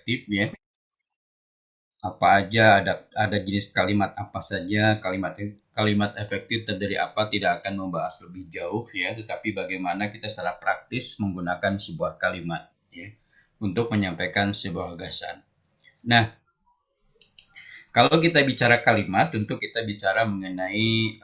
efektif ya. Apa aja, ada jenis kalimat apa saja, kalimat efektif terdiri apa tidak akan membahas lebih jauh ya, tetapi bagaimana kita secara praktis menggunakan sebuah kalimat ya untuk menyampaikan sebuah gagasan. Nah, kalau kita bicara kalimat, tentu kita bicara mengenai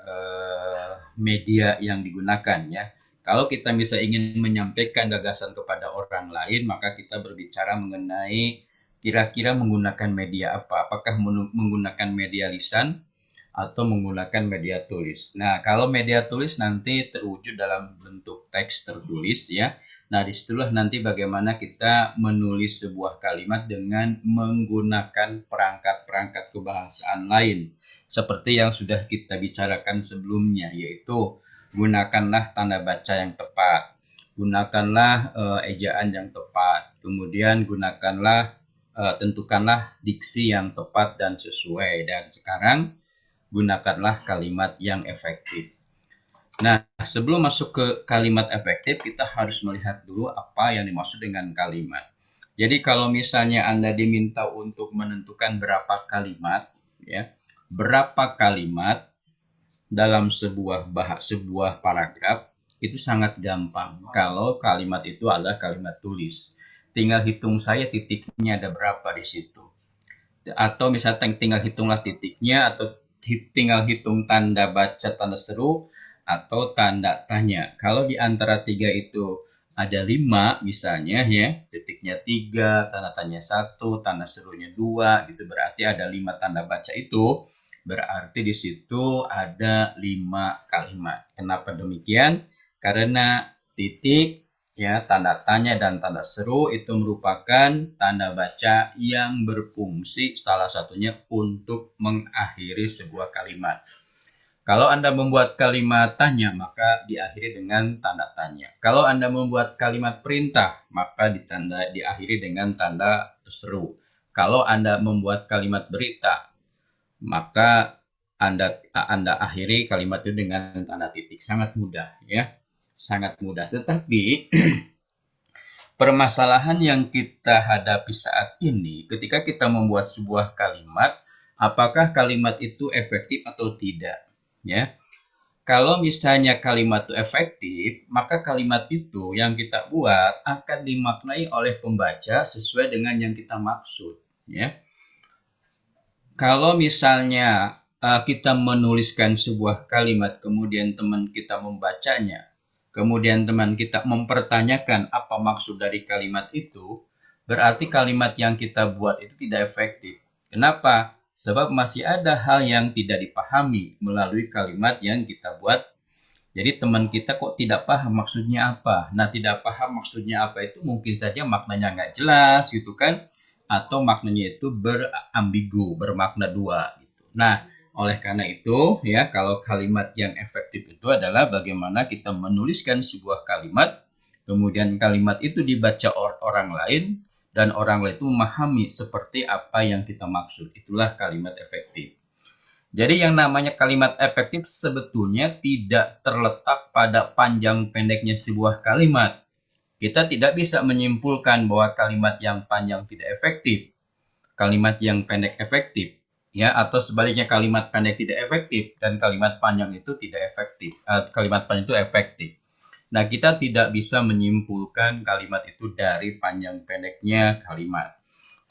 media yang digunakan ya. Kalau kita bisa ingin menyampaikan gagasan kepada orang lain, maka kita berbicara mengenai kira-kira menggunakan media apa. Apakah menggunakan media lisan atau menggunakan media tulis. Nah, kalau media tulis nanti terwujud dalam bentuk teks tertulis ya. Nah, disitulah nanti bagaimana kita menulis sebuah kalimat dengan menggunakan perangkat-perangkat kebahasaan lain. Seperti yang sudah kita bicarakan sebelumnya, yaitu gunakanlah tanda baca yang tepat, gunakanlah ejaan yang tepat, kemudian tentukanlah diksi yang tepat dan sesuai. Dan sekarang gunakanlah kalimat yang efektif. Nah, sebelum masuk ke kalimat efektif, kita harus melihat dulu apa yang dimaksud dengan kalimat. Jadi kalau misalnya Anda diminta untuk menentukan berapa kalimat dalam sebuah paragraf, itu sangat gampang. Kalau kalimat itu adalah kalimat tulis, tinggal hitung saya titiknya ada berapa di situ. Atau misalnya tinggal hitunglah titiknya, atau tinggal hitung tanda baca, tanda seru, atau tanda tanya. Kalau di antara tiga itu ada 5 misalnya ya, titiknya 3, tanda tanya 1, tanda serunya 2, gitu berarti ada 5 tanda baca itu, berarti di situ ada 5 kalimat. Kenapa demikian? Karena titik, ya, tanda tanya dan tanda seru itu merupakan tanda baca yang berfungsi salah satunya untuk mengakhiri sebuah kalimat. Kalau Anda membuat kalimat tanya, maka diakhiri dengan tanda tanya. Kalau Anda membuat kalimat perintah, maka diakhiri dengan tanda seru. Kalau Anda membuat kalimat berita, maka Anda akhiri kalimat itu dengan tanda titik. Sangat mudah ya. Sangat mudah. Tetapi permasalahan yang kita hadapi saat ini ketika kita membuat sebuah kalimat, apakah kalimat itu efektif atau tidak? Ya. Kalau misalnya kalimat itu efektif, maka kalimat itu yang kita buat akan dimaknai oleh pembaca sesuai dengan yang kita maksud, ya. Kalau misalnya kita menuliskan sebuah kalimat, kemudian teman kita membacanya, kemudian teman kita mempertanyakan apa maksud dari kalimat itu, berarti kalimat yang kita buat itu tidak efektif. Kenapa? Sebab masih ada hal yang tidak dipahami melalui kalimat yang kita buat. Jadi teman kita kok tidak paham maksudnya apa. Nah, tidak paham maksudnya apa itu mungkin saja maknanya nggak jelas gitu kan. Atau maknanya itu berambigu, bermakna dua gitu. Nah, oleh karena itu ya, kalau kalimat yang efektif itu adalah bagaimana kita menuliskan sebuah kalimat, kemudian kalimat itu dibaca orang lain, dan orang lain itu memahami seperti apa yang kita maksud. Itulah kalimat efektif. Jadi yang namanya kalimat efektif sebetulnya tidak terletak pada panjang pendeknya sebuah kalimat. Kita tidak bisa menyimpulkan bahwa kalimat yang panjang tidak efektif, kalimat yang pendek efektif, ya, atau sebaliknya kalimat pendek tidak efektif dan kalimat panjang itu tidak efektif. Kalimat panjang itu efektif. Nah, kita tidak bisa menyimpulkan kalimat itu dari panjang pendeknya kalimat.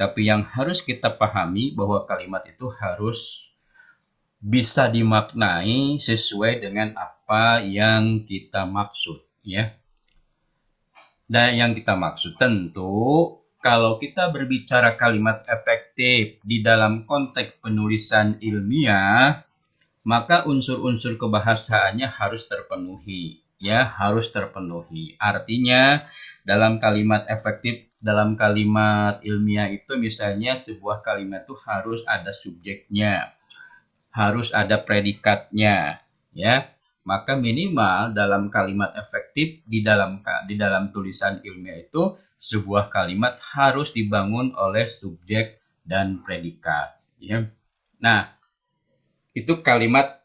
Tapi yang harus kita pahami bahwa kalimat itu harus bisa dimaknai sesuai dengan apa yang kita maksud, ya. Dan yang kita maksud tentu kalau kita berbicara kalimat efektif di dalam konteks penulisan ilmiah, maka unsur-unsur kebahasaannya harus terpenuhi, ya, harus terpenuhi. Artinya dalam kalimat efektif, dalam kalimat ilmiah itu misalnya sebuah kalimat itu harus ada subjeknya, harus ada predikatnya, ya. Maka minimal dalam kalimat efektif di dalam tulisan ilmiah itu sebuah kalimat harus dibangun oleh subjek dan predikat, ya. Nah, itu kalimat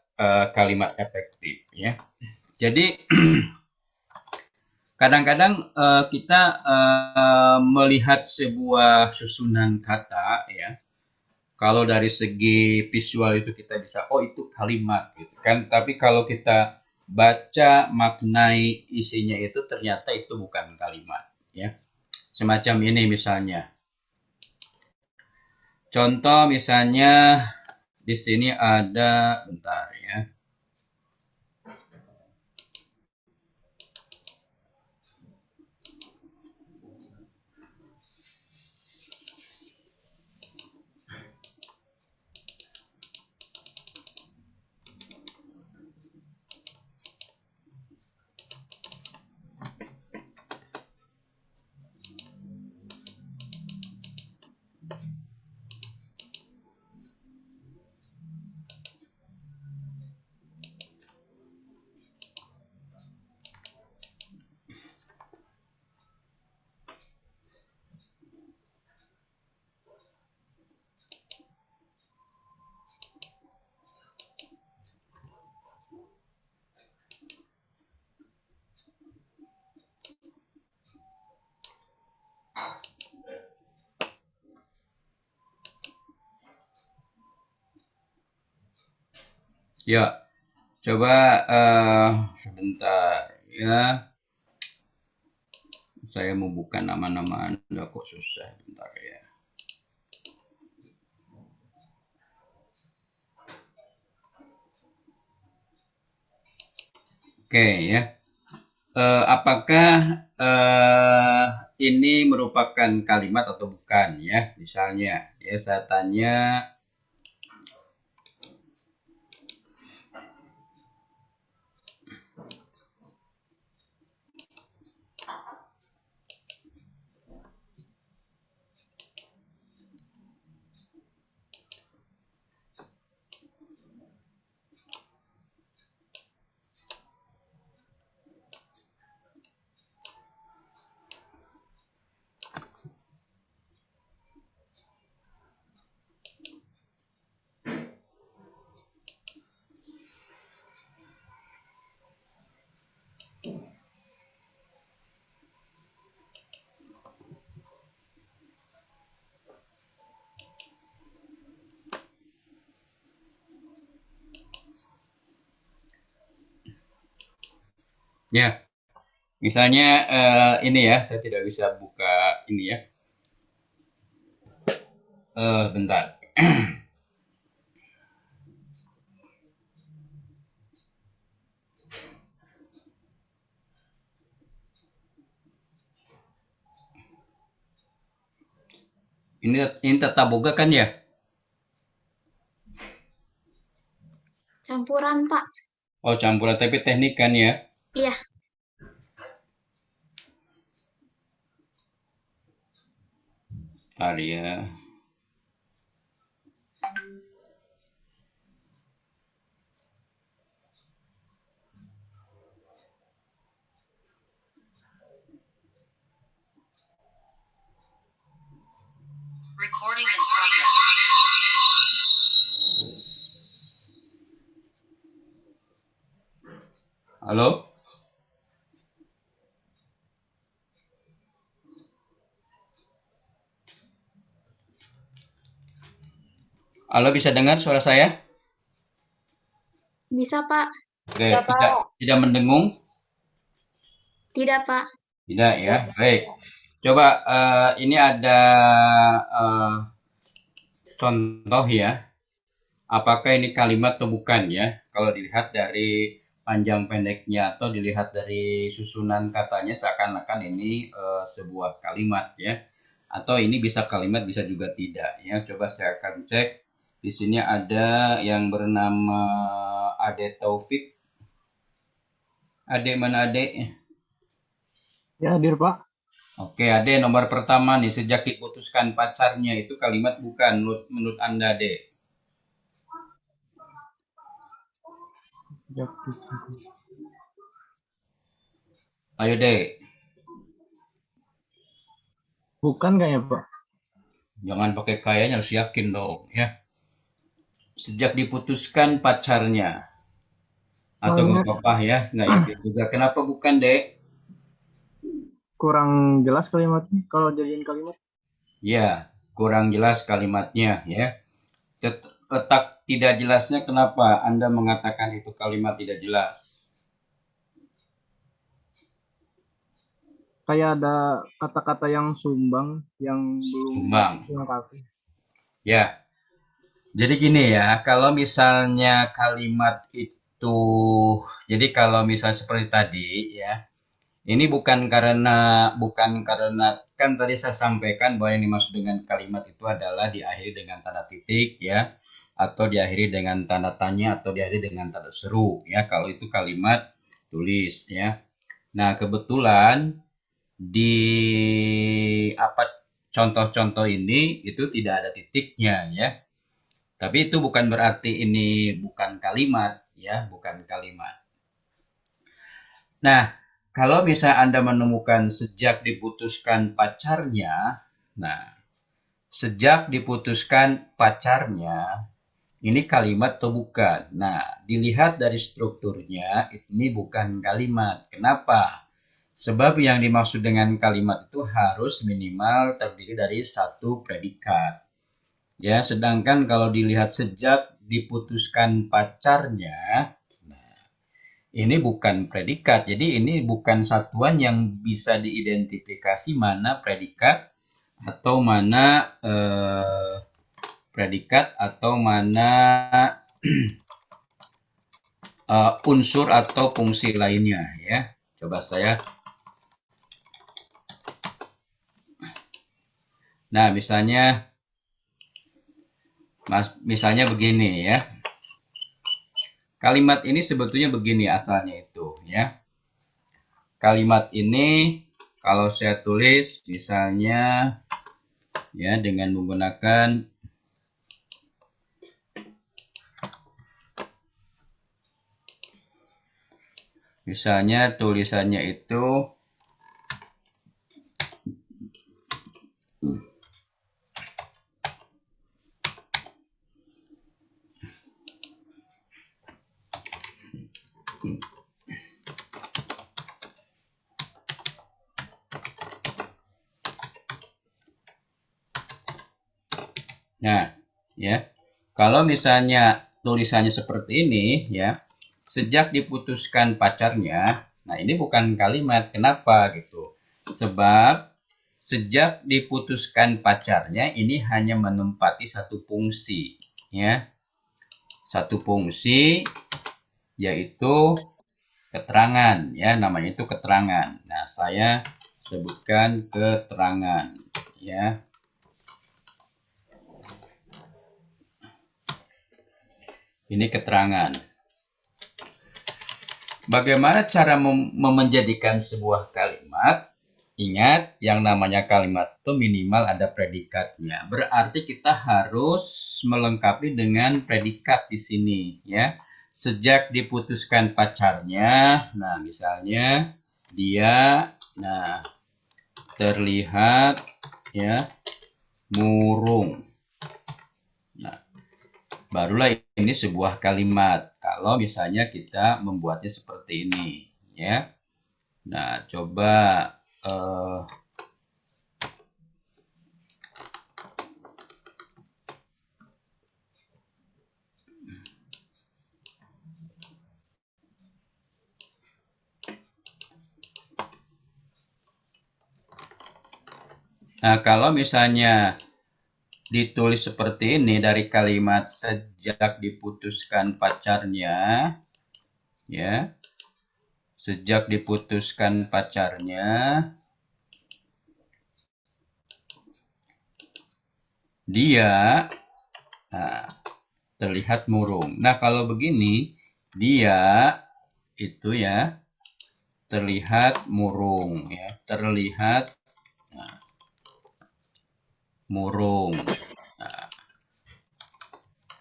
efektif, ya. Jadi Kadang-kadang kita melihat sebuah susunan kata ya. Kalau dari segi visual itu kita bisa, oh itu kalimat gitu kan. Tapi kalau kita baca maknai isinya itu ternyata itu bukan kalimat ya. Semacam ini misalnya. Contoh misalnya di sini ada bentar ya. Ya, coba sebentar ya. Saya mau buka nama-nama Anda kok susah bentar ya. Oke ya. Apakah ini merupakan kalimat atau bukan ya? Misalnya ya saya tanya. Ya, misalnya ini ya, saya tidak bisa buka ini ya. Bentar. Ini tata boga kan ya? Campuran, Pak. Oh, campuran tapi teknik kan ya? Iya, Bentar ya. Recording in progress. Halo? Halo, bisa dengar suara saya? bisa, Pak. Oke, tidak mendengung? Tidak, Pak. Tidak ya. Baik. Coba ini ada eh, contoh ya. Apakah ini kalimat atau bukan ya? Kalau dilihat dari panjang pendeknya atau dilihat dari susunan katanya seakan-akan ini sebuah kalimat ya. Atau ini bisa kalimat bisa juga tidak ya. Coba saya akan cek. Di sini ada yang bernama Ade Taufik. Ade mana Ade? Ya, hadir Pak. Oke, Ade nomor pertama nih, sejak diputuskan pacarnya itu kalimat bukan menurut Anda, Ade. Ya, Ayo, Ade. bukan kayaknya Pak. Jangan pakai kayaknya, harus yakin dong ya. Sejak diputuskan pacarnya. Oh Atau ini nggak apa-apa ya, nggak yakin juga. Kenapa bukan, Dek? kurang jelas kalimatnya kalau jadiin kalimat. Ya, kurang jelas kalimatnya ya. Letak tidak jelasnya kenapa Anda mengatakan itu kalimat tidak jelas? Kayak ada kata-kata yang sumbang yang belum Sumbang. dilengkapi. Ya. Jadi gini ya, kalau misalnya kalimat itu, jadi kalau misalnya seperti tadi ya, ini bukan karena kan tadi saya sampaikan bahwa yang dimaksud dengan kalimat itu adalah diakhiri dengan tanda titik ya, atau diakhiri dengan tanda tanya atau diakhiri dengan tanda seru ya. Kalau itu kalimat tulis ya. Nah, kebetulan di apa contoh-contoh ini itu tidak ada titiknya ya. Tapi itu bukan berarti ini bukan kalimat ya, bukan kalimat. Nah, kalau misalnya Anda menemukan sejak diputuskan pacarnya, nah, sejak diputuskan pacarnya, ini kalimat atau bukan? Nah, dilihat dari strukturnya, ini bukan kalimat. Kenapa? Sebab yang dimaksud dengan kalimat itu harus minimal terdiri dari satu predikat. Ya, sedangkan kalau dilihat sejak diputuskan pacarnya, nah, ini bukan predikat. Jadi ini bukan satuan yang bisa diidentifikasi mana predikat atau mana unsur atau fungsi lainnya ya. Coba saya. Nah, misalnya begini ya. Kalimat ini sebetulnya begini asalnya itu ya. Kalimat ini kalau saya tulis misalnya ya dengan menggunakan misalnya tulisannya itu nah ya. Kalau misalnya tulisannya seperti ini ya, sejak diputuskan pacarnya, nah ini bukan kalimat. Kenapa gitu? Sebab sejak diputuskan pacarnya ini hanya menempati satu fungsi ya. Satu fungsi yaitu keterangan ya, namanya itu keterangan. Nah, saya sebutkan keterangan ya. Ini keterangan. Bagaimana cara menjadikan sebuah kalimat? Ingat, yang namanya kalimat itu minimal ada predikatnya. Berarti kita harus melengkapi dengan predikat di sini, ya. Sejak diputuskan pacarnya, nah misalnya dia, nah terlihat ya murung. Nah, barulah ini sebuah kalimat. Kalau misalnya kita membuatnya seperti ini, ya. Nah, coba nah, kalau misalnya ditulis seperti ini dari kalimat sejak diputuskan pacarnya, ya. Sejak diputuskan pacarnya, dia nah, terlihat murung. Nah, kalau begini, dia itu ya terlihat murung ya, terlihat murung. Nah,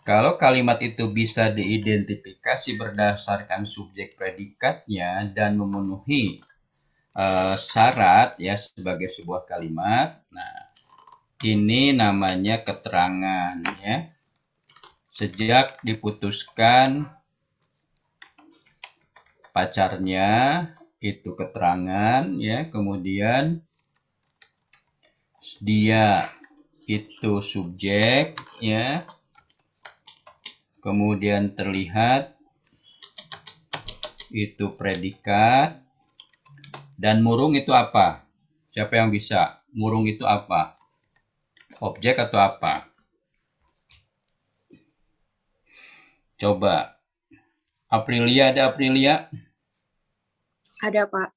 kalau kalimat itu bisa diidentifikasi berdasarkan subjek predikatnya dan memenuhi syarat ya sebagai sebuah kalimat, nah ini namanya keterangan ya. Sejak diputuskan pacarnya, itu keterangan ya, kemudian dia itu subjek ya, kemudian terlihat itu predikat, dan murung itu apa? Siapa yang bisa? Murung itu apa? Objek atau apa? Coba. Aprilia, ada Aprilia? Ada, Pak.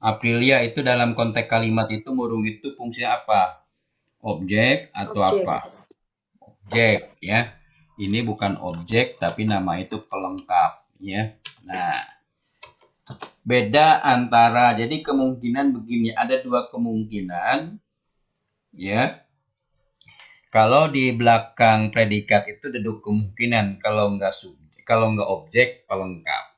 Aprilia itu dalam konteks kalimat itu murung itu fungsinya apa? Objek atau Objek. apa? Objek ya. Ini bukan objek tapi nama itu pelengkap ya. Nah, beda antara, jadi kemungkinan begini, ada dua kemungkinan ya. Kalau di belakang predikat itu ada dua kemungkinan, kalau nggak objek pelengkap.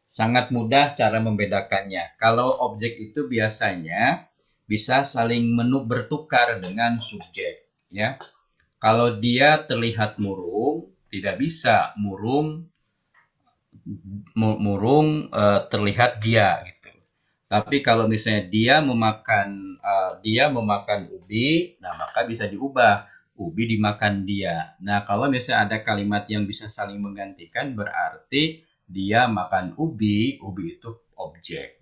Sangat mudah cara membedakannya. Kalau objek itu biasanya bisa saling bertukar dengan subjek ya. Kalau dia terlihat murung, tidak bisa murung terlihat dia gitu. Tapi kalau misalnya dia memakan ubi, nah maka bisa diubah ubi dimakan dia. Nah, kalau misalnya ada kalimat yang bisa saling menggantikan, berarti dia makan ubi, ubi itu objek.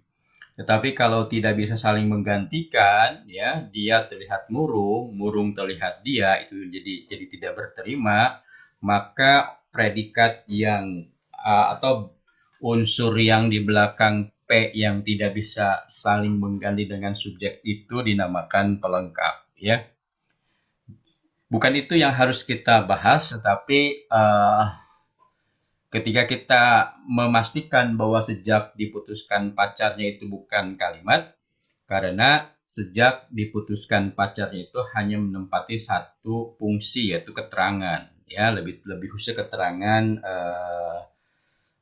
Tetapi kalau tidak bisa saling menggantikan, ya, dia terlihat murung, murung terlihat dia, itu jadi tidak berterima, maka predikat yang atau unsur yang di belakang P yang tidak bisa saling mengganti dengan subjek itu dinamakan pelengkap, ya. Bukan itu yang harus kita bahas, tetapi ketika kita memastikan bahwa sejak diputuskan pacarnya itu bukan kalimat, karena sejak diputuskan pacarnya itu hanya menempati satu fungsi, yaitu keterangan, ya, lebih khusus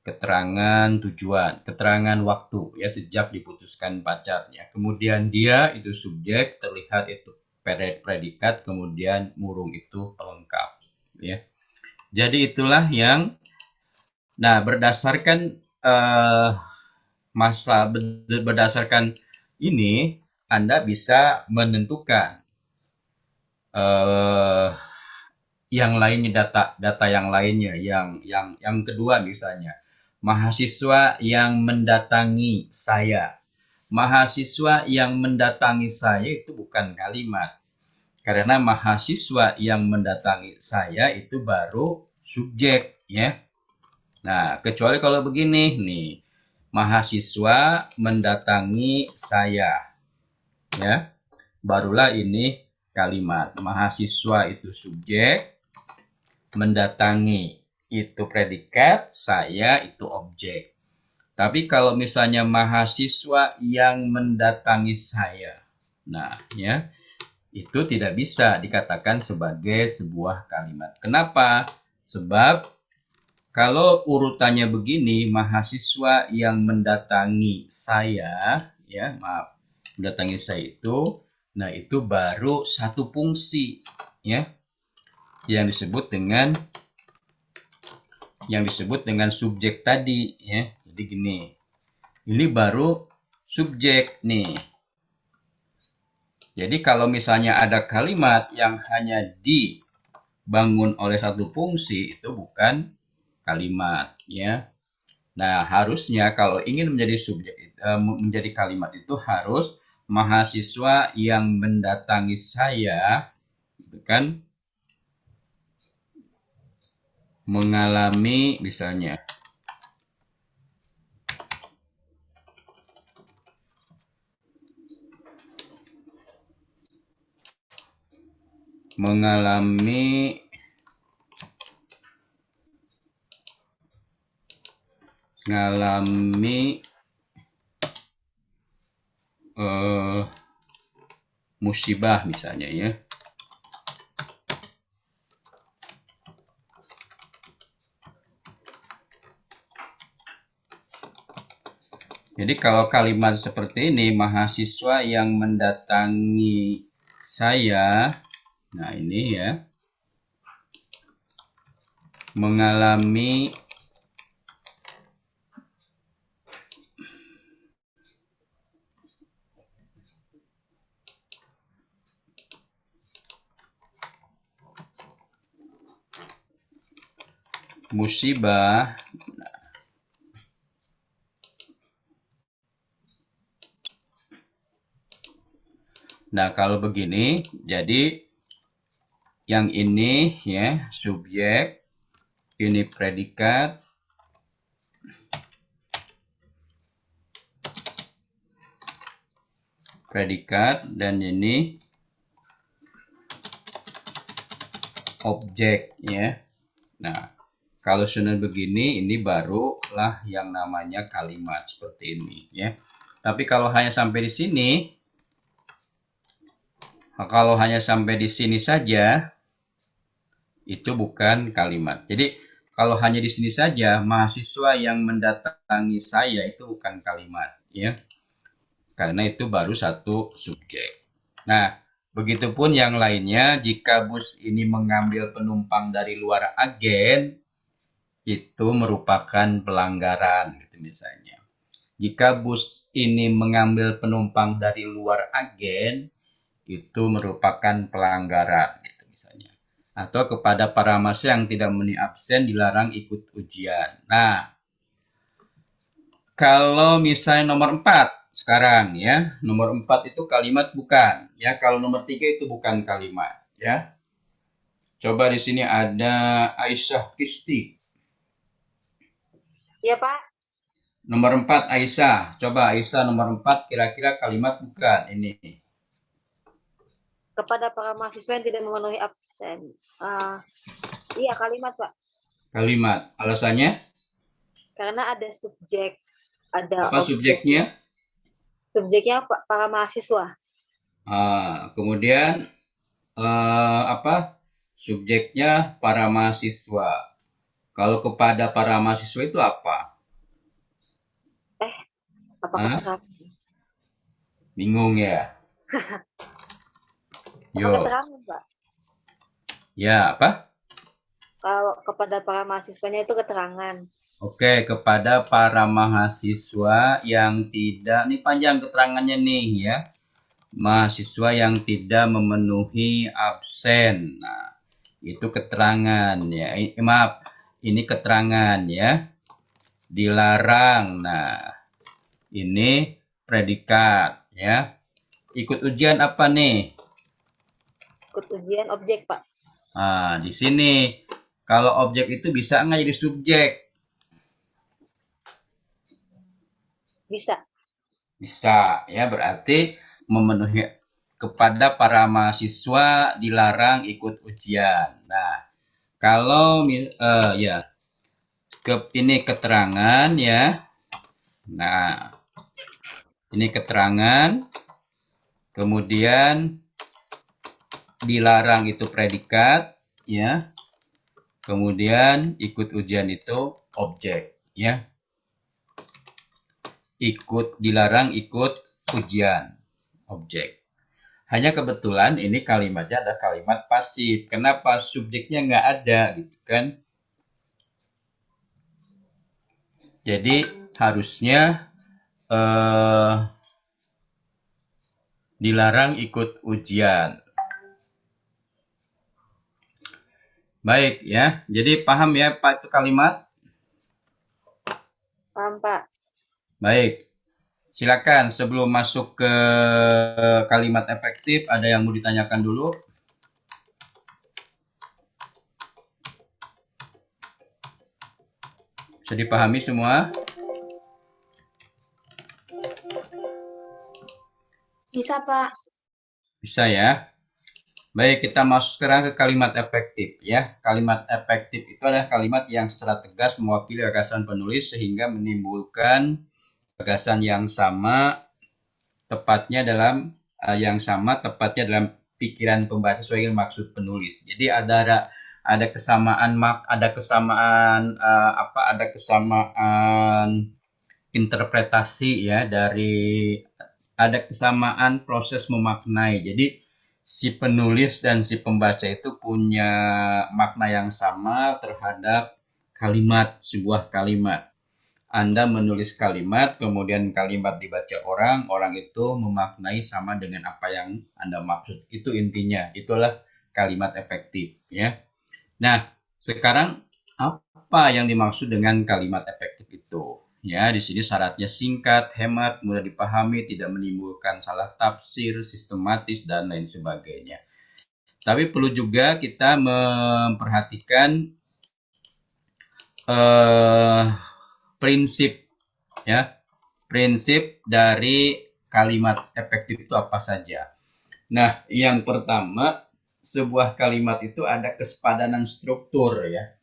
keterangan tujuan, keterangan waktu, ya, sejak diputuskan pacarnya. Kemudian dia itu subjek, terlihat itu predikat, kemudian murung itu pelengkap, ya. Jadi itulah yang, nah, berdasarkan ini Anda bisa menentukan yang lainnya, data yang lainnya, yang kedua misalnya mahasiswa yang mendatangi saya. Mahasiswa yang mendatangi saya itu bukan kalimat, karena mahasiswa yang mendatangi saya itu baru subjek ya. Nah, kecuali kalau begini nih, mahasiswa mendatangi saya ya, barulah ini kalimat. Mahasiswa itu subjek, mendatangi itu predikat, saya itu objek. Tapi kalau misalnya mahasiswa yang mendatangi saya, nah ya, itu tidak bisa dikatakan sebagai sebuah kalimat. Kenapa? Sebab kalau urutannya begini, mahasiswa yang mendatangi saya, ya maaf, mendatangi saya itu, nah itu baru satu fungsi, ya, yang disebut dengan subjek tadi, ya. Jadi gini, ini baru subjek nih. Jadi kalau misalnya ada kalimat yang hanya dibangun oleh satu fungsi, itu bukan kalimat, ya. Nah, harusnya kalau ingin menjadi menjadi kalimat itu harus mahasiswa yang mendatangi saya, itu kan, mengalami misalnya mengalami musibah misalnya ya. Jadi kalau kalimat seperti ini, mahasiswa yang mendatangi saya, nah ini ya, mengalami musibah. Nah, kalau begini, jadi yang ini ya subjek, ini predikat, dan ini objek ya. Nah, kalau sudah begini, ini barulah yang namanya kalimat seperti ini ya. Tapi kalau hanya sampai di sini, saja, itu bukan kalimat. Jadi kalau hanya di sini saja, mahasiswa yang mendatangi saya itu bukan kalimat ya. Karena itu baru satu subjek. Nah, begitupun yang lainnya, jika bus ini mengambil penumpang dari luar agen, itu merupakan pelanggaran gitu misalnya. Jika bus ini mengambil penumpang dari luar agen, itu merupakan pelanggaran gitu misalnya. Atau kepada para mahasiswa yang tidak memenuhi absen dilarang ikut ujian. Nah, kalau misalnya nomor 4 sekarang ya, nomor 4 itu kalimat bukan ya. Kalau nomor 3 itu bukan kalimat ya. Coba di sini ada Aisyah Kisti. Iya, Pak. Nomor 4 Aisyah. Coba Aisyah nomor 4 kira-kira kalimat bukan ini. Kepada para mahasiswa yang tidak memenuhi absen. Iya, kalimat, Pak. Kalimat. Alasannya? Karena ada subjek, ada Apa objek. subjeknya? Subjeknya para mahasiswa. Kemudian apa? Subjeknya para mahasiswa. Kalau kepada para mahasiswa itu apa? Apa Hah? keterangan? Bingung ya? Apa Yo. keterangan, Pak? Ya, apa? Kalau kepada para mahasiswanya itu keterangan. Oke, kepada para mahasiswa yang tidak, ini panjang keterangannya nih ya. Mahasiswa yang tidak memenuhi absen. Nah, itu keterangan ya. Maaf, ini keterangan ya. Dilarang. Nah, ini predikat ya. Ikut ujian apa nih? Ikut ujian objek, Pak. Nah, di sini kalau objek itu bisa nggak jadi subjek? Bisa. Bisa ya, berarti memenuhi kepada para mahasiswa dilarang ikut ujian. Nah, kalau ya ini keterangan ya. Nah, ini keterangan. Kemudian dilarang itu predikat ya. Kemudian ikut ujian itu objek ya. Dilarang ikut ujian objek. Hanya kebetulan ini kalimatnya ada kalimat pasif. Kenapa? Subjeknya nggak ada gitu kan. Jadi harusnya dilarang ikut ujian. Baik ya, jadi paham ya Pak itu kalimat? Paham, Pak. Baik, silakan sebelum masuk ke kalimat efektif, ada yang mau ditanyakan dulu? Bisa dipahami semua? Bisa, Pak. Bisa ya. Baik, kita masuk sekarang ke kalimat efektif ya. Kalimat efektif itu adalah kalimat yang secara tegas mewakili gagasan penulis sehingga menimbulkan gagasan yang sama tepatnya dalam dalam pikiran pembaca sesuai dengan maksud penulis. Jadi ada kesamaan interpretasi ya, ada kesamaan proses memaknai. Jadi si penulis dan si pembaca itu punya makna yang sama terhadap sebuah kalimat. Anda menulis kalimat, kemudian kalimat dibaca orang itu memaknai sama dengan apa yang Anda maksud. Itu intinya, itulah kalimat efektif ya. Nah, sekarang apa Apa yang dimaksud dengan kalimat efektif itu? Ya, di sini syaratnya singkat, hemat, mudah dipahami, tidak menimbulkan salah tafsir, sistematis, dan lain sebagainya. Tapi perlu juga kita memperhatikan prinsip, ya, prinsip dari kalimat efektif itu apa saja. Nah, yang pertama, sebuah kalimat itu ada kesepadanan struktur, ya.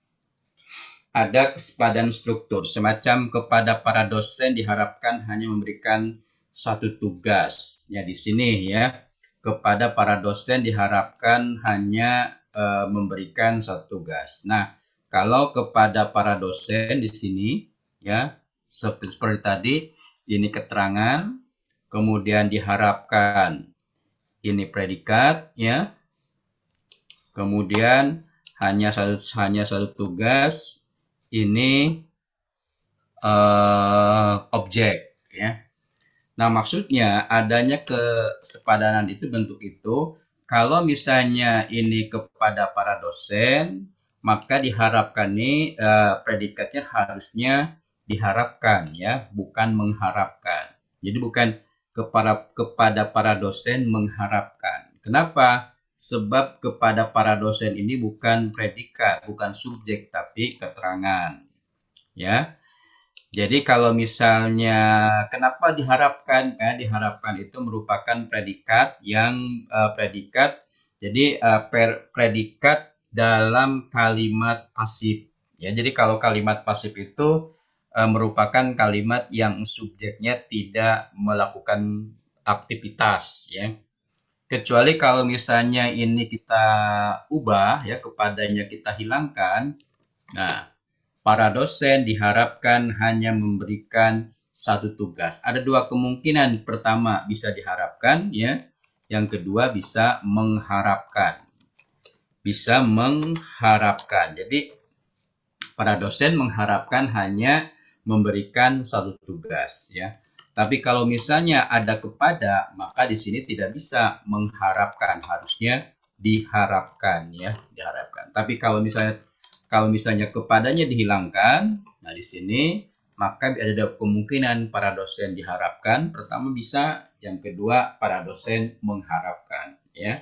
Ada kesepadanan struktur, semacam kepada para dosen diharapkan hanya memberikan satu tugas. Ya, di sini ya, kepada para dosen diharapkan hanya memberikan satu tugas. Nah, kalau kepada para dosen di sini ya, seperti tadi, ini keterangan, kemudian diharapkan ini predikat ya. Kemudian hanya satu tugas, ini objek ya. Nah, maksudnya adanya kesepadanan itu bentuk itu kalau misalnya ini kepada para dosen, maka diharapkan nih predikatnya harusnya diharapkan ya, bukan mengharapkan. Jadi bukan kepada para dosen mengharapkan. Kenapa? Sebab kepada para dosen ini bukan predikat, bukan subjek, tapi keterangan. Ya. Jadi kalau misalnya kenapa diharapkan? Karena diharapkan itu merupakan predikat yang predikat. Jadi predikat dalam kalimat pasif. Ya, jadi kalau kalimat pasif itu merupakan kalimat yang subjeknya tidak melakukan aktivitas, ya. Kecuali kalau misalnya ini kita ubah ya, kepadanya kita hilangkan. Nah, para dosen diharapkan hanya memberikan satu tugas. Ada dua kemungkinan. Pertama bisa diharapkan ya, yang kedua bisa mengharapkan. Bisa mengharapkan. Jadi para dosen mengharapkan hanya memberikan satu tugas ya. Tapi kalau misalnya ada kepada, maka di sini tidak bisa mengharapkan, harusnya diharapkan ya, diharapkan. Tapi kalau misalnya kepadanya dihilangkan, nah di sini maka ada kemungkinan para dosen diharapkan, pertama bisa, yang kedua para dosen mengharapkan ya.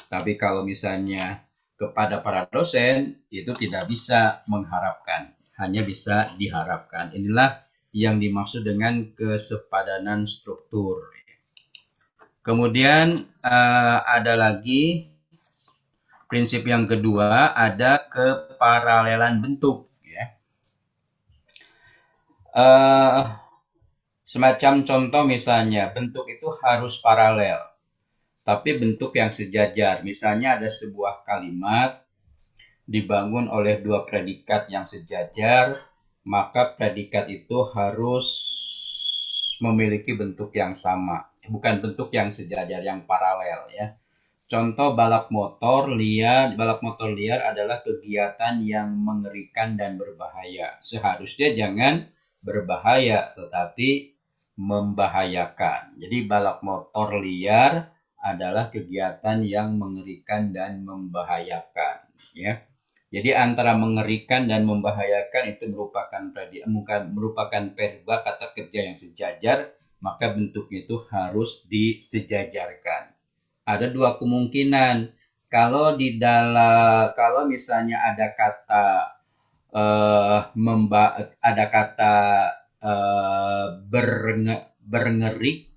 Tapi kalau misalnya kepada para dosen itu tidak bisa mengharapkan, hanya bisa diharapkan. Inilah yang dimaksud dengan kesepadanan struktur. Kemudian ada lagi prinsip yang kedua, ada keparalelan bentuk. Ya. Semacam contoh misalnya, bentuk itu harus paralel, tapi bentuk yang sejajar. Misalnya ada sebuah kalimat dibangun oleh dua predikat yang sejajar, maka predikat itu harus memiliki bentuk yang sama, bukan bentuk yang sejajar, yang paralel ya. Contoh balap motor liar. Balap motor liar adalah kegiatan yang mengerikan dan berbahaya. Seharusnya jangan berbahaya, tetapi membahayakan. Jadi balap motor liar adalah kegiatan yang mengerikan dan membahayakan ya. Jadi antara mengerikan dan membahayakan itu merupakan verba kata kerja yang sejajar, maka bentuknya itu harus disejajarkan. Ada dua kemungkinan. Kalau misalnya ada kata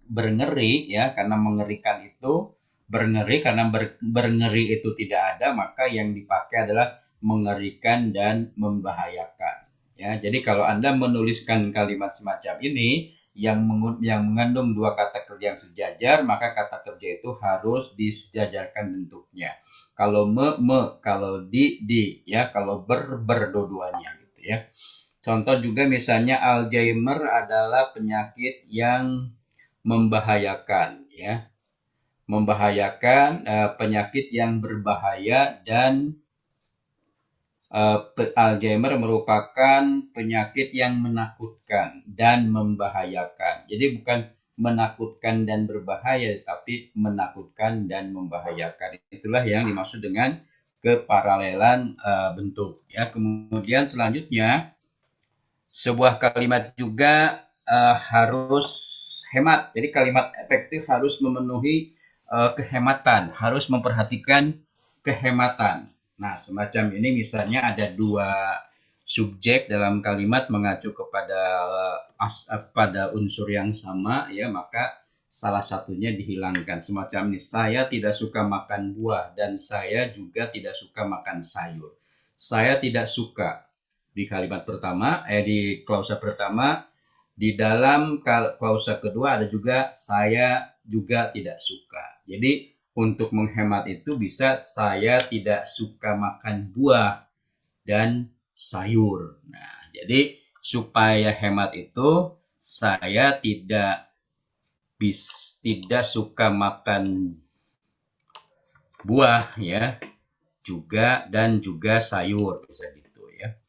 berngeri ya, karena mengerikan itu berngerik, karena berngerik itu tidak ada, maka yang dipakai adalah mengerikan dan membahayakan ya. Jadi kalau Anda menuliskan kalimat semacam ini yang mengandung dua kata kerja yang sejajar, maka kata kerja itu harus disejajarkan bentuknya. Kalau kalau di ya, kalau dua-duanya gitu ya. Contoh juga misalnya Alzheimer adalah penyakit yang membahayakan ya. Membahayakan, penyakit yang berbahaya, dan Alzheimer merupakan penyakit yang menakutkan dan membahayakan. Jadi bukan menakutkan dan berbahaya, tapi menakutkan dan membahayakan. Itulah yang dimaksud dengan keparalelan bentuk ya. Kemudian selanjutnya sebuah kalimat juga harus hemat. Jadi kalimat efektif harus memenuhi kehematan, harus memperhatikan kehematan. Nah, semacam ini misalnya ada dua subjek dalam kalimat mengacu kepada pada unsur yang sama ya, maka salah satunya dihilangkan. Semacam ini, saya tidak suka makan buah dan saya juga tidak suka makan sayur. Saya tidak suka di kalimat pertama, di klausa pertama, di dalam klausa kedua ada juga saya juga tidak suka. Jadi untuk menghemat itu bisa saya tidak suka makan buah dan sayur. Nah, jadi supaya hemat itu saya tidak suka makan buah ya, juga sayur bisa gitu ya.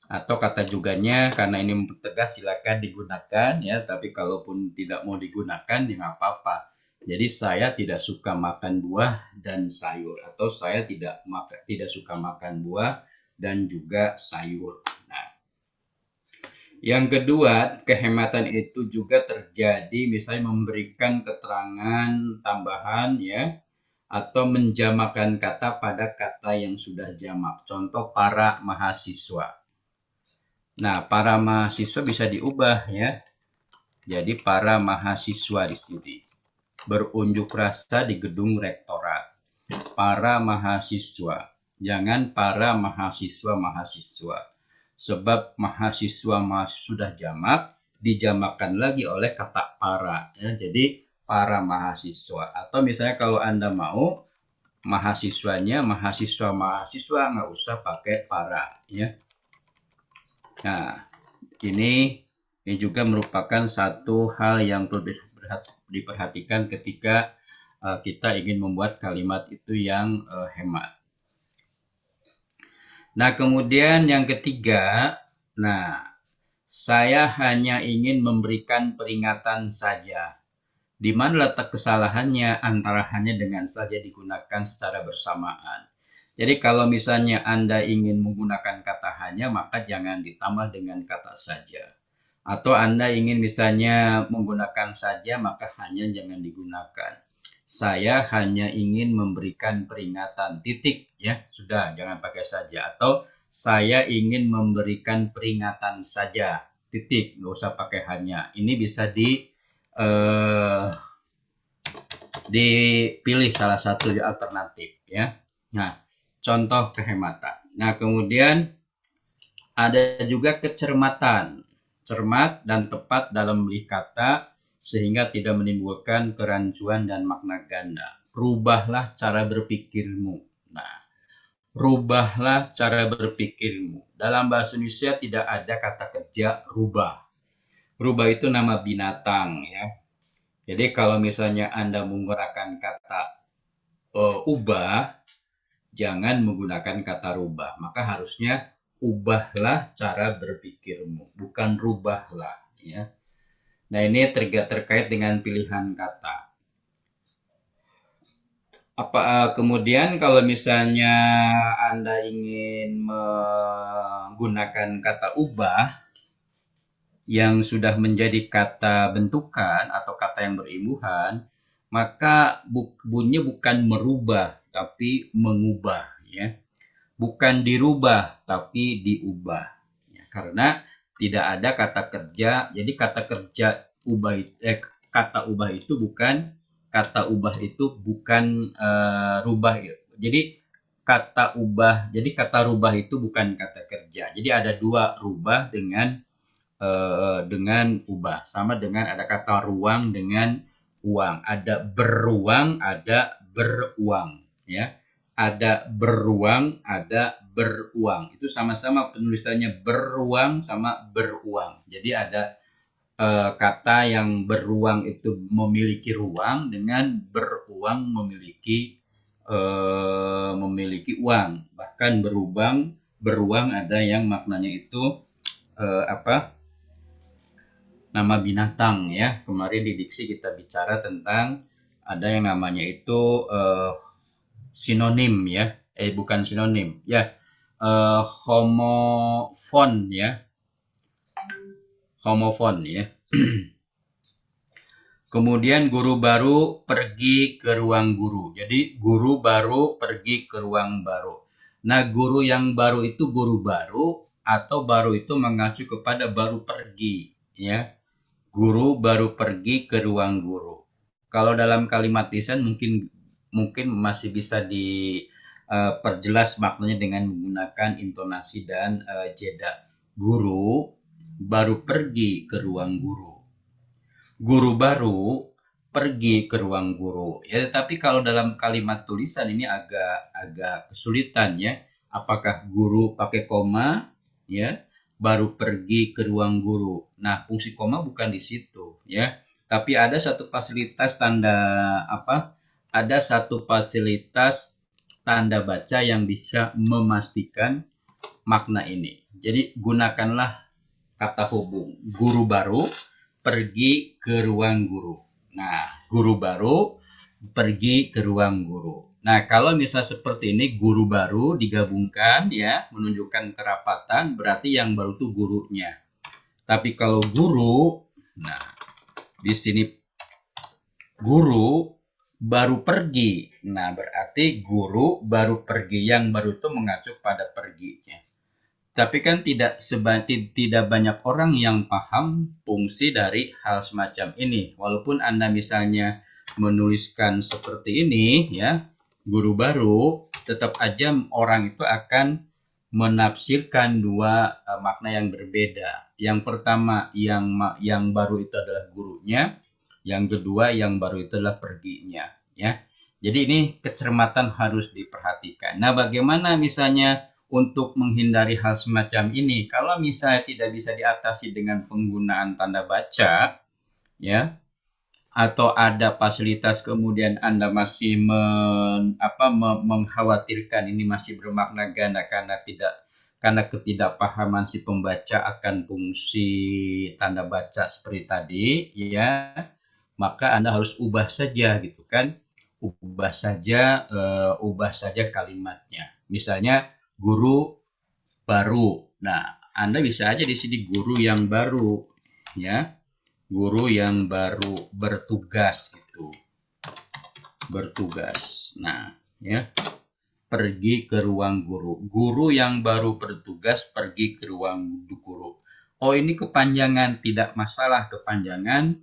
Atau kata juganya karena ini mempertegas silakan digunakan ya, tapi kalaupun tidak mau digunakan ya nggak apa-apa. Jadi saya tidak suka makan buah dan sayur, atau saya tidak suka makan buah dan juga sayur. Nah, yang kedua, kehematan itu juga terjadi misalnya memberikan keterangan tambahan ya, atau menjamakan kata pada kata yang sudah jamak. Contoh para mahasiswa. Nah, para mahasiswa bisa diubah ya. Jadi para mahasiswa di sini berunjuk rasa di gedung rektorat. Para mahasiswa. Jangan para mahasiswa. Sebab mahasiswa sudah jamak, dijamakkan lagi oleh kata para. Ya. Jadi para mahasiswa. Atau misalnya kalau Anda mau mahasiswanya mahasiswa nggak usah pakai para. Ya. Nah, ini juga merupakan satu hal yang perlu diperhatikan ketika kita ingin membuat kalimat itu yang hemat. Nah, kemudian yang ketiga, saya hanya ingin memberikan peringatan saja. Di mana letak kesalahannya antara hanya dengan saja digunakan secara bersamaan. Jadi kalau misalnya Anda ingin menggunakan kata hanya, maka jangan ditambah dengan kata saja. Atau Anda ingin misalnya menggunakan saja, maka hanya jangan digunakan. Saya hanya ingin memberikan peringatan, titik ya, sudah jangan pakai saja. Atau saya ingin memberikan peringatan saja, titik, nggak usah pakai hanya. Ini bisa dipilih salah satu alternatif ya. Nah, contoh kehematan. Nah, kemudian ada juga kecermatan. Cermat dan tepat dalam memilih kata sehingga tidak menimbulkan kerancuan dan makna ganda. Rubahlah cara berpikirmu. Nah, rubahlah cara berpikirmu. Dalam bahasa Indonesia tidak ada kata kerja rubah. Rubah itu nama binatang ya. Jadi kalau misalnya Anda menggunakan kata ubah, jangan menggunakan kata rubah. Maka harusnya ubahlah cara berpikirmu, bukan rubahlah ya. Nah, ini terkait dengan pilihan kata. Kemudian kalau misalnya Anda ingin menggunakan kata ubah yang sudah menjadi kata bentukan atau kata yang berimbuhan, maka bunyinya bukan merubah tapi mengubah ya. Bukan dirubah tapi diubah. Ya, karena tidak ada kata kerja. Jadi kata ubah itu bukan rubah. Jadi kata rubah itu bukan kata kerja. Jadi ada dua, rubah dengan ubah. Sama dengan ada kata ruang dengan uang. Ada beruang, ada beruang ya. Ada beruang, ada beruang. Itu sama-sama penulisannya beruang sama beruang. Jadi ada kata yang beruang itu memiliki ruang, dengan beruang memiliki uang. Bahkan beruang ada yang maknanya itu nama binatang ya. Kemarin di diksi kita bicara tentang ada yang namanya itu sinonim ya, bukan sinonim ya, homofon ya, homofon ya. Kemudian guru baru pergi ke ruang guru. Jadi guru baru pergi ke ruang baru. Nah, guru yang baru itu guru baru atau baru itu mengacu kepada baru pergi ya. Guru baru pergi ke ruang guru. Kalau dalam kalimat lisan mungkin masih bisa diperjelas maknanya dengan menggunakan intonasi dan jeda. Guru baru pergi ke ruang guru. Guru baru pergi ke ruang guru. Ya, tapi kalau dalam kalimat tulisan ini agak kesulitan ya. Apakah guru pakai koma ya, baru pergi ke ruang guru. Nah, fungsi koma bukan di situ ya. Tapi ada satu fasilitas tanda baca yang bisa memastikan makna ini. Jadi gunakanlah kata hubung. Guru baru pergi ke ruang guru. Nah, guru baru pergi ke ruang guru. Nah, kalau misal seperti ini, guru baru digabungkan ya, menunjukkan kerapatan, berarti yang baru itu gurunya. Tapi kalau guru, nah, di sini guru baru pergi. Nah, berarti guru baru pergi. Yang baru itu mengacu pada perginya. Tapi kan tidak banyak orang yang paham fungsi dari hal semacam ini. Walaupun Anda misalnya menuliskan seperti ini ya, guru baru, tetap aja orang itu akan menafsirkan dua makna yang berbeda. Yang pertama yang baru itu adalah gurunya, yang kedua yang baru itu adalah perginya ya. Jadi ini kecermatan harus diperhatikan. Nah, bagaimana misalnya untuk menghindari hal semacam ini? Kalau misalnya tidak bisa diatasi dengan penggunaan tanda baca, ya, atau ada fasilitas kemudian Anda masih mengkhawatirkan ini masih bermakna ganda karena ketidakpahaman si pembaca akan fungsi tanda baca seperti tadi, ya, maka Anda harus ubah saja gitu kan, ubah saja kalimatnya. Misalnya guru baru. Nah, Anda bisa aja di sini guru yang baru ya. Guru yang baru bertugas gitu. Bertugas. Nah, ya. Pergi ke ruang guru. Guru yang baru bertugas pergi ke ruang guru. Oh, ini kepanjangan, tidak masalah kepanjangan.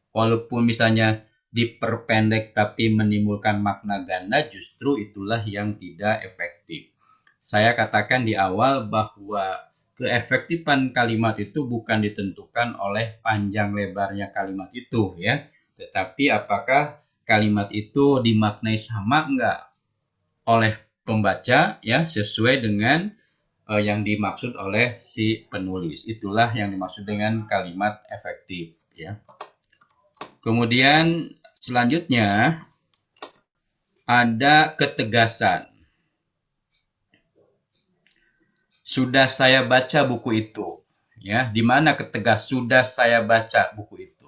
Walaupun misalnya diperpendek tapi menimbulkan makna ganda, justru itulah yang tidak efektif. Saya katakan di awal bahwa keefektifan kalimat itu bukan ditentukan oleh panjang lebarnya kalimat itu ya, tetapi apakah kalimat itu dimaknai sama enggak oleh pembaca ya, sesuai dengan yang dimaksud oleh si penulis. Itulah yang dimaksud dengan kalimat efektif ya. Kemudian selanjutnya ada ketegasan. Sudah saya baca buku itu. Ya, di mana sudah saya baca buku itu?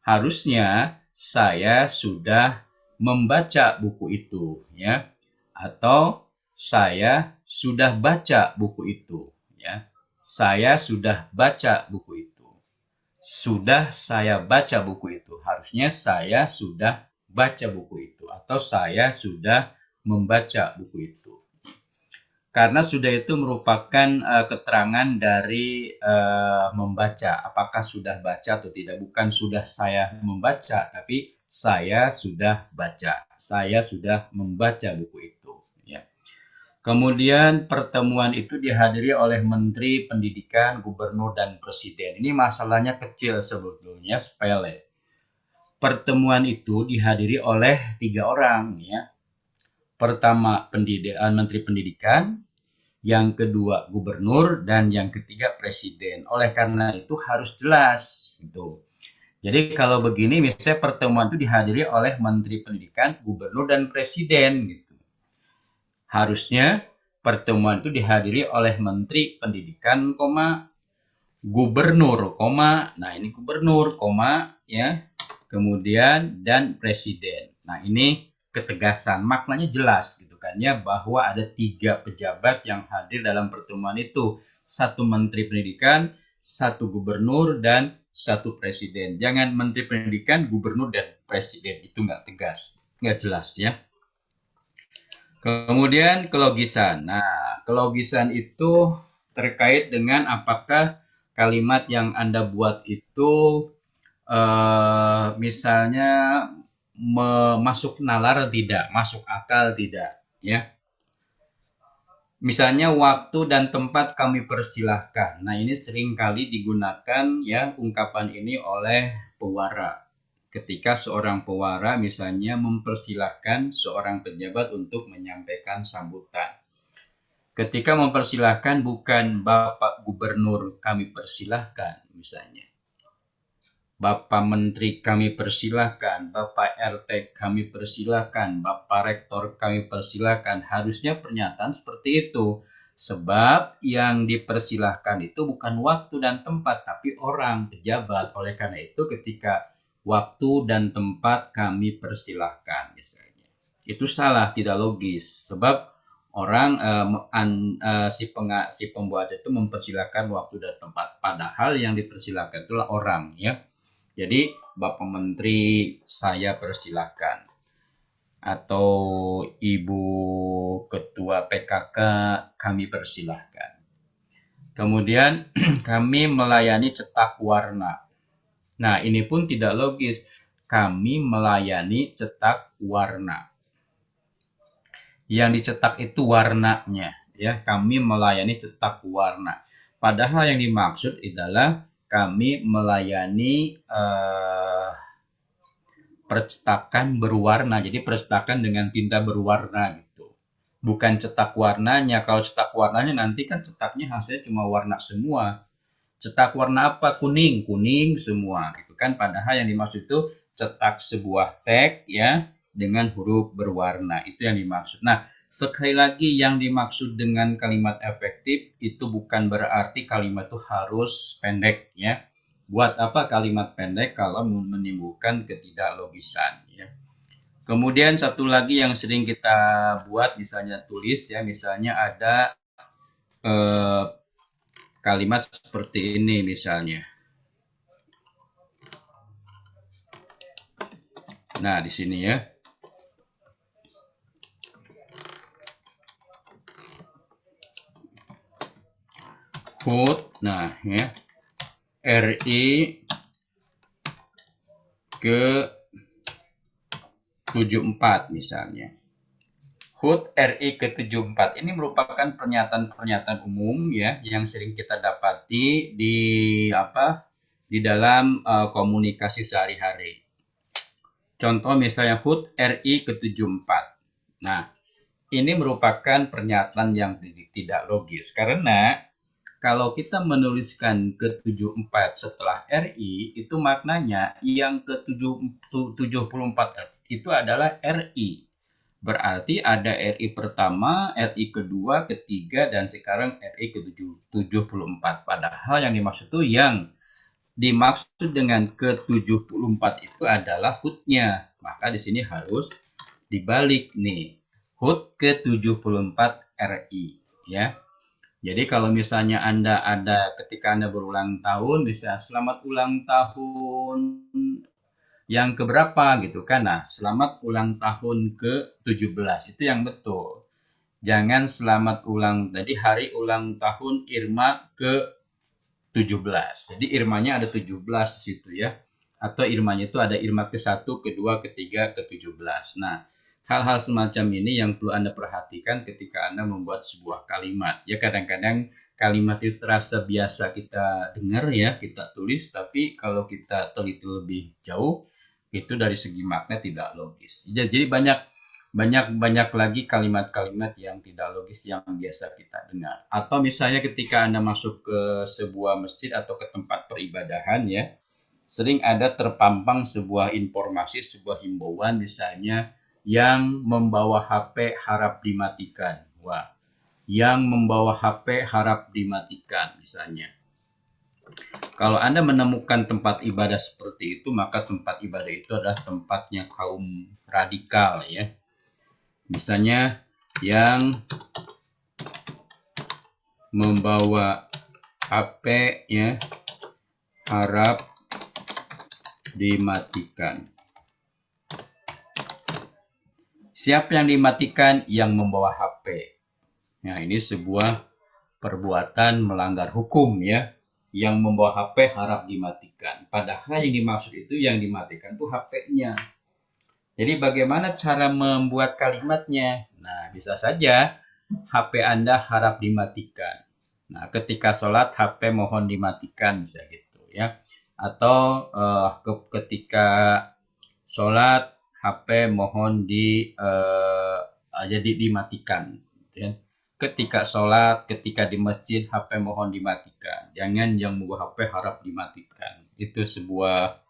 Harusnya saya sudah membaca buku itu, ya. Atau saya sudah baca buku itu, ya. Saya sudah baca buku itu. Sudah saya baca buku itu. Harusnya saya sudah baca buku itu atau saya sudah membaca buku itu. Karena sudah itu merupakan keterangan dari membaca, apakah sudah baca atau tidak, bukan sudah saya membaca, tapi saya sudah baca, saya sudah membaca buku itu. Ya. Kemudian pertemuan itu dihadiri oleh Menteri Pendidikan, Gubernur, dan Presiden. Ini masalahnya kecil sebetulnya, sepele. Pertemuan itu dihadiri oleh 3 orang, ya. Pertama Menteri Pendidikan, yang kedua Gubernur, dan yang ketiga Presiden. Oleh karena itu harus jelas gitu. Jadi kalau begini misalnya pertemuan itu dihadiri oleh Menteri Pendidikan, Gubernur, dan Presiden gitu. Harusnya pertemuan itu dihadiri oleh Menteri Pendidikan, Gubernur, nah ini Gubernur, ya, kemudian dan Presiden. Nah ini ketegasan, maknanya jelas gitu kan ya, bahwa ada 3 pejabat yang hadir dalam pertemuan itu. 1 menteri pendidikan, 1 gubernur, dan 1 presiden. Jangan menteri pendidikan, gubernur, dan presiden. Itu nggak tegas, nggak jelas ya. Kemudian kelogisan. Nah, kelogisan itu terkait dengan apakah kalimat yang Anda buat itu misalnya masuk nalar tidak, masuk akal tidak, ya. Misalnya waktu dan tempat kami persilahkan. Nah, ini sering kali digunakan ya ungkapan ini oleh pewara. Ketika seorang pewara misalnya mempersilahkan seorang pejabat untuk menyampaikan sambutan. Ketika mempersilahkan bukan Bapak Gubernur kami persilahkan misalnya. Bapak Menteri kami persilahkan, Bapak RT kami persilahkan, Bapak Rektor kami persilahkan. Harusnya pernyataan seperti itu. Sebab yang dipersilahkan itu bukan waktu dan tempat, tapi orang, pejabat. Oleh karena itu ketika waktu dan tempat kami persilahkan misalnya. Itu salah, tidak logis. Sebab orang si pembuat itu mempersilahkan waktu dan tempat. Padahal yang dipersilahkan itulah orang ya. Jadi Bapak Menteri saya persilahkan atau Ibu Ketua PKK kami persilahkan. Kemudian kami melayani cetak warna. Nah, ini pun tidak logis. Kami melayani cetak warna. Yang dicetak itu warnanya, ya. Kami melayani cetak warna. Padahal yang dimaksud adalah kami melayani percetakan berwarna. Jadi percetakan dengan tinta berwarna gitu. Bukan cetak warnanya. Kalau cetak warnanya nanti kan cetaknya hasilnya cuma warna semua. Cetak warna apa? Kuning, kuning semua gitu kan. Padahal yang dimaksud itu cetak sebuah teks ya dengan huruf berwarna. Itu yang dimaksud. Nah, sekali lagi yang dimaksud dengan kalimat efektif itu bukan berarti kalimat itu harus pendek ya. Buat apa kalimat pendek kalau menimbulkan ketidaklogisan ya. Kemudian satu lagi yang sering kita buat misalnya tulis ya, misalnya ada kalimat seperti ini misalnya. Nah, di sini ya. HUT, nah ya. RI ke 74 misalnya. HUT RI ke 74 ini merupakan pernyataan-pernyataan umum ya yang sering kita dapati di dalam komunikasi sehari-hari. Contoh misalnya HUT RI ke 74. Nah, ini merupakan pernyataan yang tidak logis karena kalau kita menuliskan ke 74 setelah RI, itu maknanya yang ke 74 itu adalah RI. Berarti ada RI pertama, RI kedua, ketiga, dan sekarang RI ke 74. Padahal yang dimaksud itu dengan ke 74 itu adalah HUT-nya. Maka di sini harus dibalik nih. HUT ke 74 RI ya. Jadi kalau misalnya Anda ketika Anda berulang tahun, bisa selamat ulang tahun yang keberapa gitu kan. Nah, selamat ulang tahun ke-17. Itu yang betul. Jangan selamat jadi hari ulang tahun Irma ke-17. Jadi Irmanya ada 17 di situ ya. Atau Irmanya itu ada Irma ke-1, ke-2, ke-3, ke-17. Nah, hal-hal semacam ini yang perlu Anda perhatikan ketika Anda membuat sebuah kalimat. Ya kadang-kadang kalimat itu terasa biasa kita dengar ya, kita tulis, tapi kalau kita teliti lebih jauh, itu dari segi makna tidak logis. Jadi banyak lagi kalimat-kalimat yang tidak logis yang biasa kita dengar. Atau misalnya ketika Anda masuk ke sebuah masjid atau ke tempat peribadahan ya, sering ada terpampang sebuah informasi, sebuah himbauan misalnya, yang membawa HP harap dimatikan. Wah, yang membawa HP harap dimatikan misalnya. Kalau Anda menemukan tempat ibadah seperti itu, maka tempat ibadah itu adalah tempatnya kaum radikal ya. Misalnya yang membawa HP ya harap dimatikan. Siapa yang dimatikan? Yang membawa HP. Nah, ini sebuah perbuatan melanggar hukum ya. Yang membawa HP harap dimatikan. Padahal yang dimaksud itu yang dimatikan itu HP-nya. Jadi bagaimana cara membuat kalimatnya? Nah, bisa saja HP Anda harap dimatikan. Nah, ketika sholat HP mohon dimatikan, bisa gitu ya. Atau ketika sholat HP mohon jadi dimatikan. Gitu ya. Ketika sholat, ketika di masjid HP mohon dimatikan. Jangan yang membawa HP harap dimatikan. Itu sebuah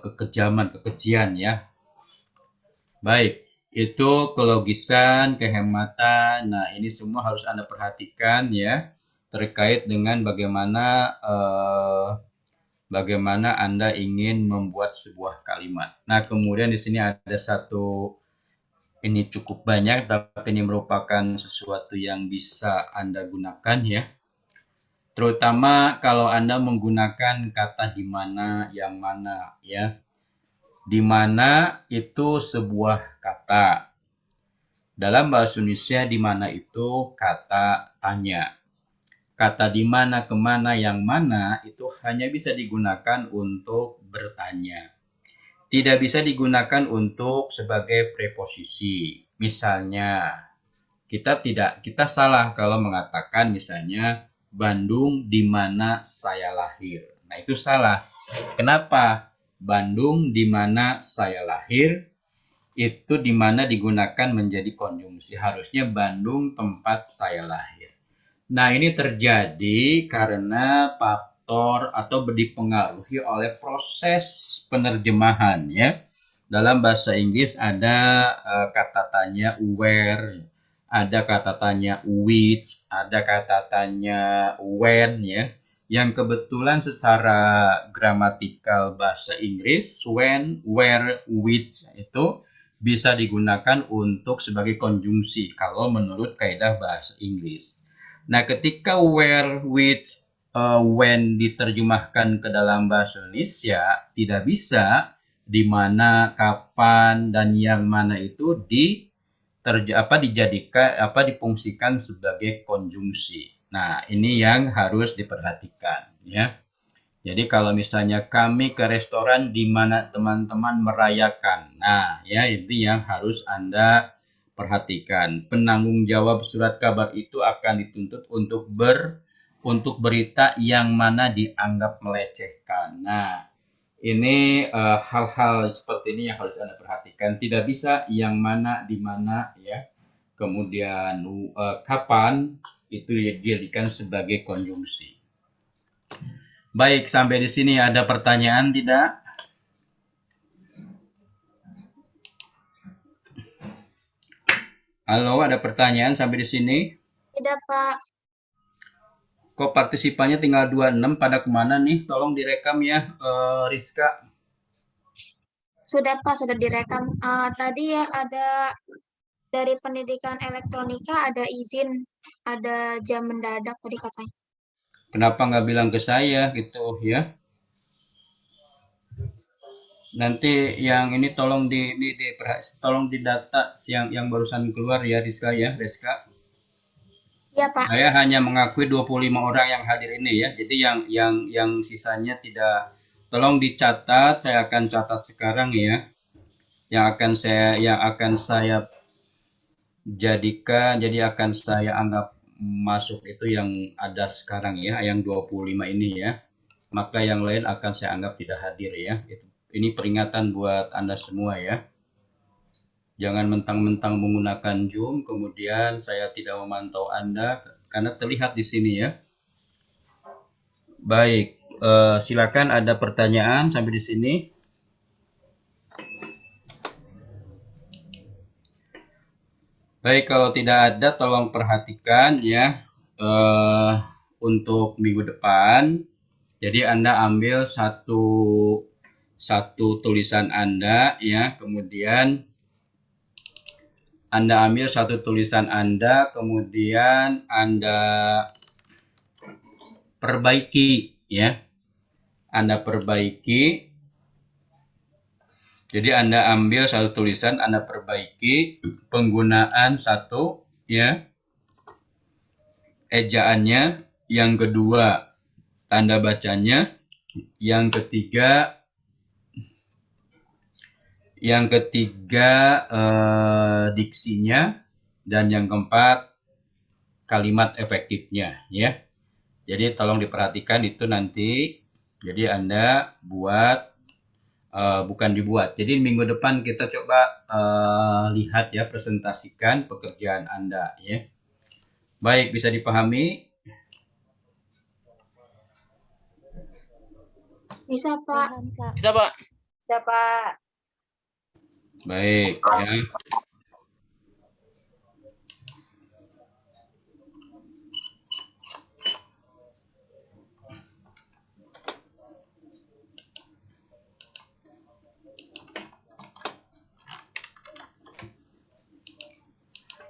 kekejaman, kekejian ya. Baik, itu kelogisan, kehematan. Nah, ini semua harus Anda perhatikan ya, terkait dengan bagaimana Anda ingin membuat sebuah kalimat. Nah, kemudian di sini ada satu, ini cukup banyak, tapi ini merupakan sesuatu yang bisa Anda gunakan ya. Terutama kalau Anda menggunakan kata di mana, yang mana ya. Di mana itu sebuah kata. Dalam bahasa Indonesia di mana itu kata tanya. Kata di mana, kemana, yang mana itu hanya bisa digunakan untuk bertanya. Tidak bisa digunakan untuk sebagai preposisi. Misalnya, kita salah kalau mengatakan misalnya Bandung di mana saya lahir. Nah, itu salah. Kenapa? Bandung di mana saya lahir itu di mana digunakan menjadi konjungsi. Harusnya Bandung tempat saya lahir. Nah, ini terjadi karena faktor atau dipengaruhi oleh proses penerjemahan ya. Dalam bahasa Inggris ada kata tanya where, ada kata tanya which, ada kata tanya when ya. Yang kebetulan secara gramatikal bahasa Inggris when, where, which itu bisa digunakan untuk sebagai konjungsi kalau menurut kaidah bahasa Inggris. Nah, ketika where, which, when diterjemahkan ke dalam bahasa Indonesia tidak bisa di mana, kapan, dan yang mana itu difungsikan sebagai konjungsi. Nah, ini yang harus diperhatikan ya. Jadi kalau misalnya kami ke restoran di mana teman-teman merayakan. Nah, ya ini yang harus Anda perhatikan. Penanggung jawab surat kabar itu akan dituntut untuk berita yang mana dianggap melecehkan. Nah, ini hal-hal seperti ini yang harus Anda perhatikan. Tidak bisa yang mana, di mana ya. Kemudian kapan itu dijadikan sebagai konjungsi. Baik, sampai di sini ada pertanyaan tidak? Halo, ada pertanyaan sampai di sini? Tidak, Pak. Kok partisipannya tinggal 26, pada kemana nih? Tolong direkam ya, Rizka. Sudah, Pak, sudah direkam. Tadi ya ada dari pendidikan elektronika ada izin, ada jam mendadak tadi katanya. Kenapa nggak bilang ke saya gitu ya? Nanti yang ini tolong tolong didata yang barusan keluar ya, Rizka ya, Rizka. Iya, Pak. Saya hanya mengakui 25 orang yang hadir ini ya. Jadi yang sisanya tidak, tolong dicatat, saya akan catat sekarang ya. Yang akan saya jadikan, jadi akan saya anggap masuk itu yang ada sekarang ya, yang 25 ini ya. Maka yang lain akan saya anggap tidak hadir ya. Ini peringatan buat Anda semua ya. Jangan mentang-mentang menggunakan Zoom, kemudian saya tidak memantau Anda, karena terlihat di sini ya. Baik, silakan ada pertanyaan sampai di sini. Baik, kalau tidak ada, tolong perhatikan ya. Untuk minggu depan, jadi Anda ambil satu tulisan Anda ya, kemudian Anda ambil satu tulisan Anda, kemudian Anda perbaiki, ya. Anda perbaiki. Jadi Anda ambil satu tulisan, Anda perbaiki penggunaan satu, ya, ejaannya, yang kedua tanda bacanya, yang ketiga diksinya, dan yang keempat kalimat efektifnya, ya. Jadi tolong diperhatikan itu nanti. Jadi Anda buat, bukan dibuat. Jadi minggu depan kita coba lihat ya, presentasikan pekerjaan Anda, ya. Baik, bisa dipahami? Bisa, Pak. Paham, Kak. Bisa, Pak. Bisa, Pak. Baik, ya.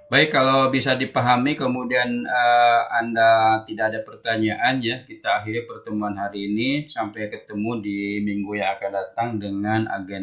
Baik, kalau bisa dipahami kemudian Anda tidak ada pertanyaan, ya, kita akhiri pertemuan hari ini. Sampai ketemu di minggu yang akan datang dengan agenda